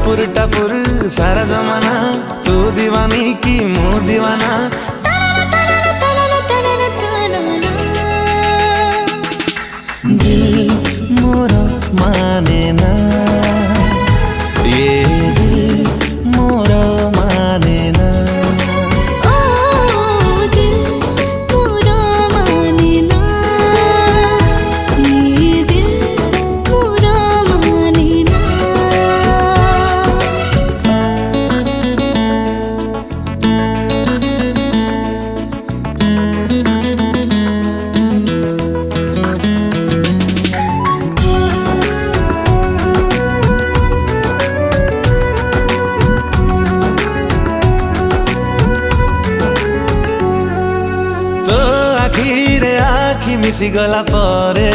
टपुर टपुर सारा जमाना, तू दीवानी की मुँह दीवाना। दिल मोरा माने ना, ये दिल मोरा माने ना। ओ दिल मोरा माने ना, ये दिल मोरा माने ना। आखी मिसी गला परे